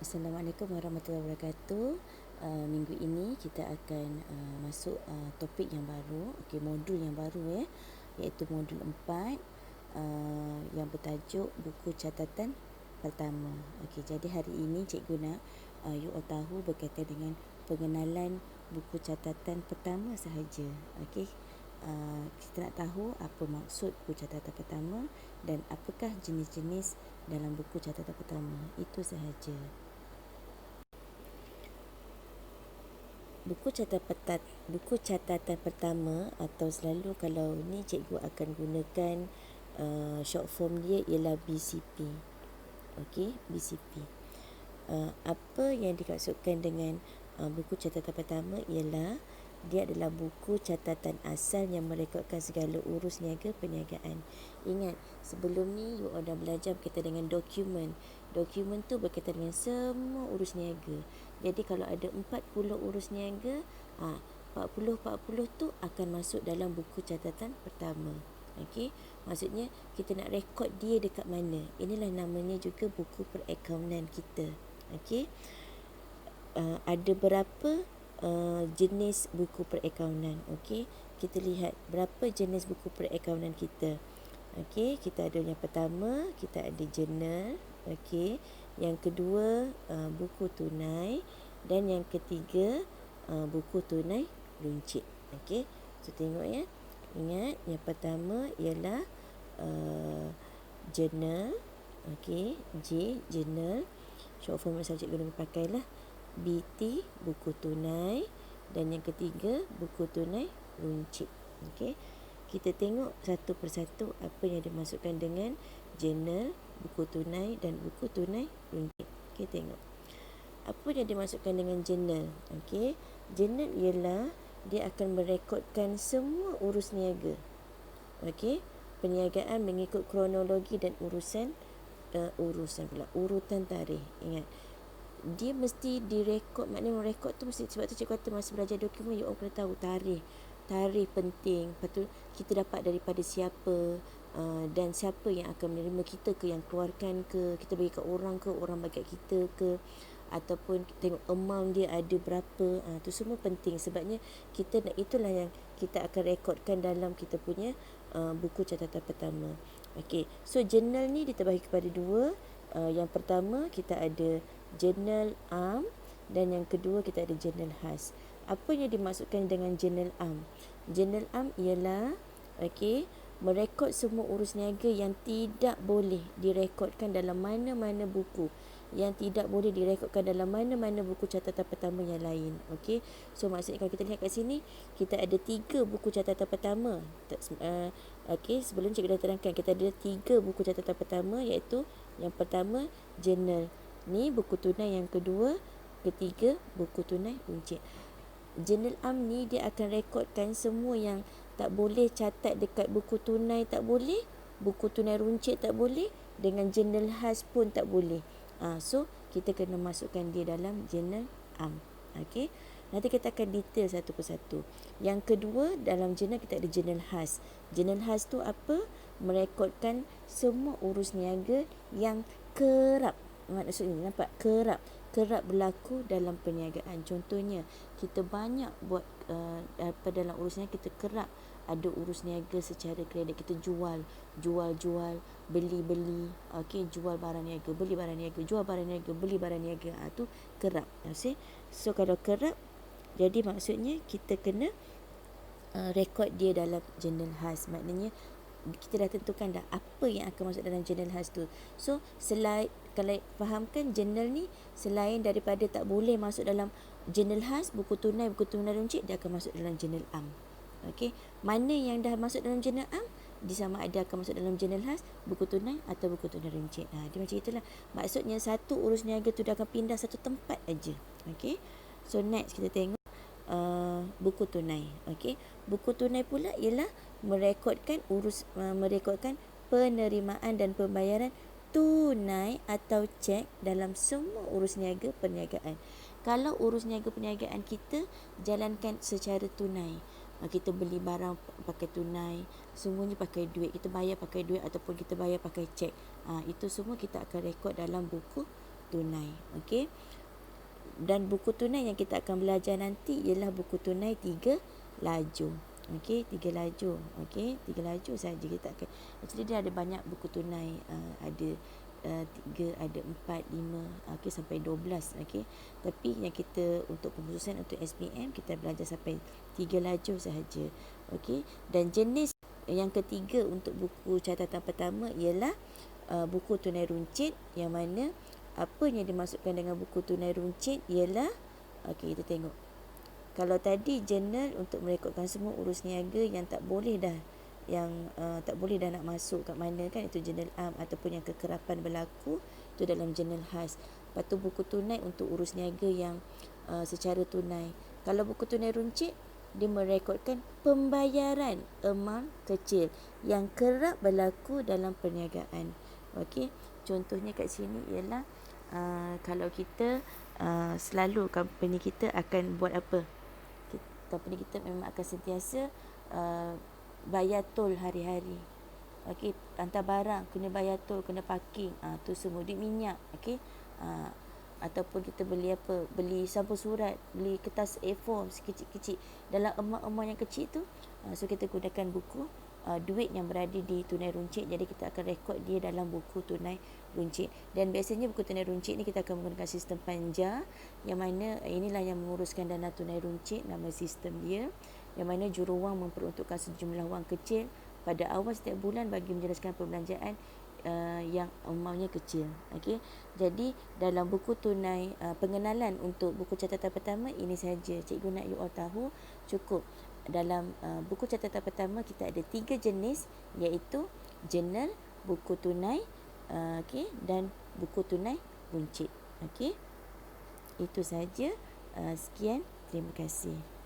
Assalamualaikum warahmatullahi wabarakatuh. Minggu ini kita akan masuk topik yang baru, modul yang baru iaitu modul 4 yang bertajuk buku catatan pertama. Jadi hari ini cikgu nak you all tahu berkaitan dengan pengenalan buku catatan pertama sahaja. Kita nak tahu apa maksud buku catatan pertama dan apakah jenis-jenis dalam buku catatan pertama. Itu sahaja. Buku catatan pertama atau selalu kalau ni cikgu akan gunakan short form dia ialah BCP. BCP. Apa yang dimaksudkan dengan buku catatan pertama ialah dia adalah buku catatan asal yang merekodkan segala urus niaga perniagaan. Ingat, sebelum ni you all dah belajar berkaitan dengan dokumen. Dokumen tu berkaitan dengan semua urus niaga. Jadi kalau ada 40 urus niaga, 40 tu akan masuk dalam buku catatan pertama. Maksudnya kita nak rekod dia dekat mana. Inilah namanya juga buku perakaunan kita. Ada berapa jenis buku perakaunan. Kita lihat berapa jenis buku perakaunan kita. Kita ada yang pertama, kita ada jurnal. Yang kedua, buku tunai. Dan yang ketiga, buku tunai runcit. So tengok ya. Ingat, yang pertama ialah jurnal. J, jurnal. Short form saja guna pakailah. BT, buku tunai. Dan yang ketiga, buku tunai runcit. Kita tengok satu persatu apa yang dimasukkan dengan jurnal, buku tunai dan buku tunai runcit. Tengok apa yang dimasukkan dengan jurnal. Jurnal ialah dia akan merekodkan semua urus niaga. Perniagaan mengikut kronologi dan urutan tarikh. Ingat, dia mesti direkod. Maknanya merekod tu mesti, sebab tu cikgu kata masa belajar dokumen you all kena tahu tarikh penting. Lepas tu kita dapat daripada siapa, dan siapa yang akan menerima kita ke, yang keluarkan ke, kita bagi kat orang ke, orang bagi kat kita ke, ataupun tengok amount dia ada berapa. Tu semua penting. Sebabnya itulah yang kita akan rekodkan dalam kita punya buku catatan pertama. So jurnal ni diterbahagi kepada dua. Yang pertama kita ada jurnal am dan yang kedua kita ada jurnal khas. Apa yang dimaksudkan dengan jurnal am? Jurnal am ialah merekod semua urus niaga yang tidak boleh direkodkan dalam mana-mana buku, yang tidak boleh direkodkan dalam mana-mana buku catatan pertama yang lain. So maksudnya kalau kita lihat kat sini, kita ada 3 buku catatan pertama. Sebelum cikgu dah terangkan, kita ada 3 buku catatan pertama, iaitu yang pertama jurnal ni, buku tunai yang kedua, ketiga buku tunai runcit. Jurnal am ni dia akan rekodkan semua yang tak boleh catat dekat buku tunai, tak boleh, buku tunai runcit tak boleh, dengan jurnal khas pun tak boleh. So kita kena masukkan dia dalam jurnal am. Nanti kita akan detail satu persatu. Yang kedua, dalam jurnal kita ada jurnal khas. Jurnal khas tu apa? Merekodkan semua urus niaga yang kerap, maksudnya nampak, kerap berlaku dalam perniagaan. Contohnya, kita banyak buat dalam urus niaga, kita kerap ada urus niaga secara kredit. Kita jual, beli, jual barang niaga, beli barang niaga, jual barang niaga, beli barang niaga. Tu kerap. So kalau kerap, jadi maksudnya kita kena rekod dia dalam jurnal khas. Maknanya kita dah tentukan dah apa yang akan masuk dalam jurnal khas tu. So selain, kalau fahamkan jurnal ni, selain daripada tak boleh masuk dalam jurnal khas, buku tunai runcit, dia akan masuk dalam jurnal am. Mana yang dah masuk dalam jurnal am, dia sama ada akan masuk dalam jurnal khas, buku tunai atau buku tunai runcit. Dia macam itulah. Maksudnya satu urus niaga tu dah akan pindah satu tempat aja. So next kita tengok buku tunai. Buku tunai pula ialah merekodkan penerimaan dan pembayaran tunai atau cek dalam semua urus niaga perniagaan. Kalau urus niaga perniagaan kita jalankan secara tunai, kita beli barang pakai tunai, semuanya pakai duit, kita bayar pakai duit ataupun kita bayar pakai cek, itu semua kita akan rekod dalam buku tunai. Okey. Dan buku tunai yang kita akan belajar nanti ialah buku tunai 3 laju. Okey, 3 laju. Okey, 3 laju saja kita akan. Actually dia ada banyak buku tunai, ada 3, ada 4, 5, okey sampai 12. Okey. Tapi yang kita untuk pengkhususan untuk SPM kita belajar sampai 3 laju sahaja. Okey. Dan jenis yang ketiga untuk buku catatan pertama ialah buku tunai runcit, yang mana apa yang dimasukkan dengan buku tunai runcit ialah, okey kita tengok. Kalau tadi journal untuk merekodkan semua urus niaga yang tak boleh dah, yang tak boleh dah nak masuk kat mana kan, itu journal am, ataupun yang kekerapan berlaku itu dalam journal khas. Lepas tu buku tunai untuk urus niaga yang secara tunai. Kalau buku tunai runcit, dia merekodkan pembayaran amount kecil yang kerap berlaku dalam perniagaan. Okey, contohnya kat sini ialah kalau kita selalu company kita akan buat apa? Company kita memang akan sentiasa bayar tol hari-hari. Okey, hantar barang kena bayar tol, kena parking, tu semua duit minyak. Okey, ataupun kita beli apa, beli sampul surat, beli kertas A4 kecil-kecil dalam amount-amount yang kecil tu, so kita gunakan buku duit yang berada di tunai runcit. Jadi kita akan rekod dia dalam buku tunai runcit. Dan biasanya buku tunai runcit ni kita akan menggunakan sistem panja, yang mana inilah yang menguruskan dana tunai runcit, nama sistem dia, yang mana juruwang memperuntukkan sejumlah wang kecil pada awal setiap bulan bagi menjelaskan perbelanjaan yang amountnya kecil. Okey. Jadi dalam buku tunai pengenalan untuk buku catatan pertama ini saja. Cikgu nak you all tahu cukup. Dalam buku catatan pertama kita ada 3 jenis, iaitu journal, buku tunai, okey, dan buku tunai runcit. Okey. Itu saja. Sekian. Terima kasih.